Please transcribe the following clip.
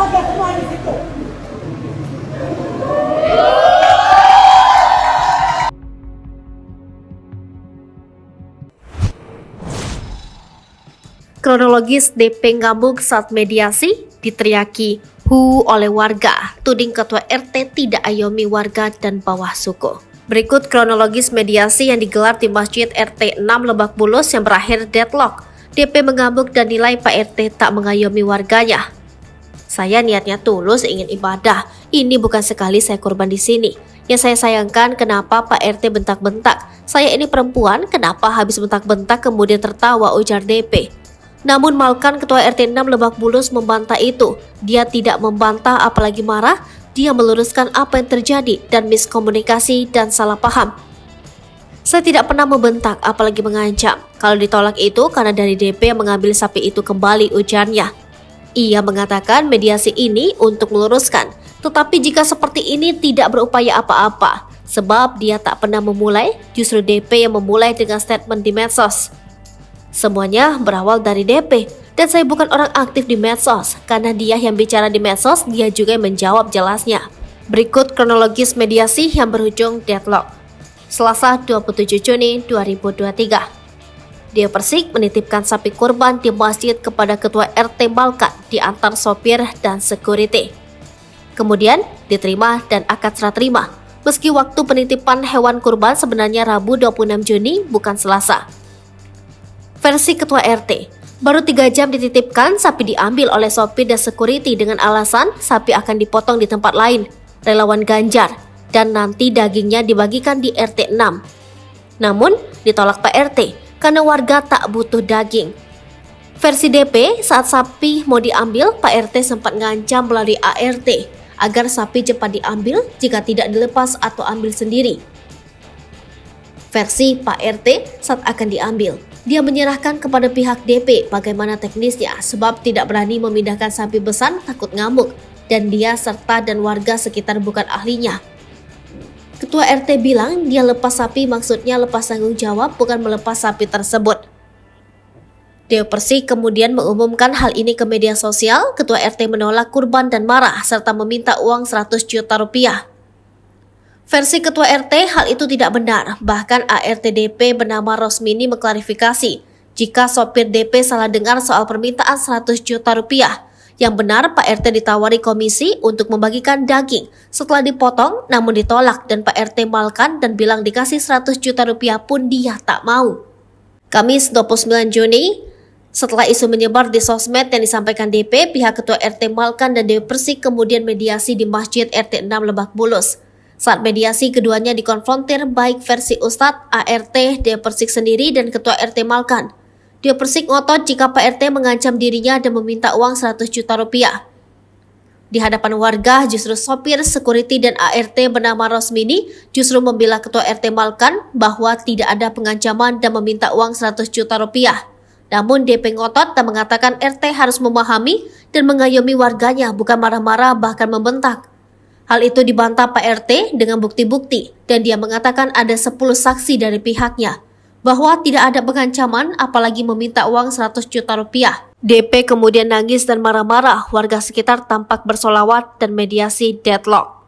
warga semua di situ. Kronologis DP ngamuk saat mediasi diteriaki "hu" oleh warga, tuding ketua RT tidak ayomi warga dan bawah suku. Berikut kronologis mediasi yang digelar di Masjid RT 6 Lebak Bulus yang berakhir deadlock. DP mengamuk dan nilai Pak RT tak mengayomi warganya. Saya niatnya tulus ingin ibadah, ini bukan sekali saya korban di sini. Yang saya sayangkan kenapa Pak RT bentak-bentak. Saya ini perempuan, kenapa habis bentak-bentak kemudian tertawa, ujar DP. Namun Malkan Ketua RT 6 Lebak Bulus membantah itu. Dia tidak membantah apalagi marah, dia meluruskan apa yang terjadi dan miskomunikasi dan salah paham. Saya tidak pernah membentak apalagi mengancam. Kalau ditolak itu karena dari DP yang mengambil sapi itu kembali, ujarnya. Ia mengatakan mediasi ini untuk meluruskan, tetapi jika seperti ini tidak berupaya apa-apa. Sebab dia tak pernah memulai, justru DP yang memulai dengan statement di medsos. Semuanya berawal dari DP, dan saya bukan orang aktif di medsos, karena dia yang bicara di medsos, dia juga yang menjawab jelasnya. Berikut kronologis mediasi yang berujung deadlock. Selasa 27 Juni 2023. Dia Persik menitipkan sapi kurban di masjid kepada Ketua RT Malkan di antar sopir dan security. Kemudian diterima dan akad serah terima, meski waktu penitipan hewan kurban sebenarnya Rabu 26 Juni bukan Selasa. Versi Ketua RT, baru 3 jam dititipkan, sapi diambil oleh sopir dan security dengan alasan sapi akan dipotong di tempat lain, relawan Ganjar, dan nanti dagingnya dibagikan di RT 6. Namun, ditolak Pak RT karena warga tak butuh daging. Versi DP, saat sapi mau diambil, Pak RT sempat ngancam melalui ART agar sapi cepat diambil jika tidak dilepas atau ambil sendiri. Versi Pak RT saat akan diambil, dia menyerahkan kepada pihak DP bagaimana teknisnya sebab tidak berani memindahkan sapi besar takut ngamuk dan dia serta dan warga sekitar bukan ahlinya. Ketua RT bilang dia lepas sapi maksudnya lepas tanggung jawab bukan melepas sapi tersebut. Dia Persik kemudian mengumumkan hal ini ke media sosial. Ketua RT menolak kurban dan marah serta meminta uang 100 juta rupiah. Versi Ketua RT, hal itu tidak benar. Bahkan ART DP bernama Rosmini mengklarifikasi jika sopir DP salah dengar soal permintaan 100 juta rupiah. Yang benar Pak RT ditawari komisi untuk membagikan daging setelah dipotong namun ditolak dan Pak RT Malkan dan bilang dikasih 100 juta rupiah pun dia tak mau. Kamis 29 Juni, setelah isu menyebar di sosmed yang disampaikan DP, pihak Ketua RT Malkan dan Dewi Persik kemudian mediasi di Masjid RT 6 Lebak Bulus. Saat mediasi, keduanya dikonfrontir baik versi Ustadz, ART, Dewi Persik sendiri, dan Ketua RT Malkan. Dewi Persik ngotot jika Pak RT mengancam dirinya dan meminta uang 100 juta rupiah. Di hadapan warga, justru sopir, security, dan ART bernama Rosmini justru membela Ketua RT Malkan bahwa tidak ada pengancaman dan meminta uang 100 juta rupiah. Namun DP ngotot dan mengatakan RT harus memahami dan mengayomi warganya, bukan marah-marah bahkan membentak. Hal itu dibantah Pak RT dengan bukti-bukti dan dia mengatakan ada 10 saksi dari pihaknya bahwa tidak ada pengancaman apalagi meminta uang 100 juta rupiah. DP kemudian nangis dan marah-marah, warga sekitar tampak bersolawat dan mediasi deadlock.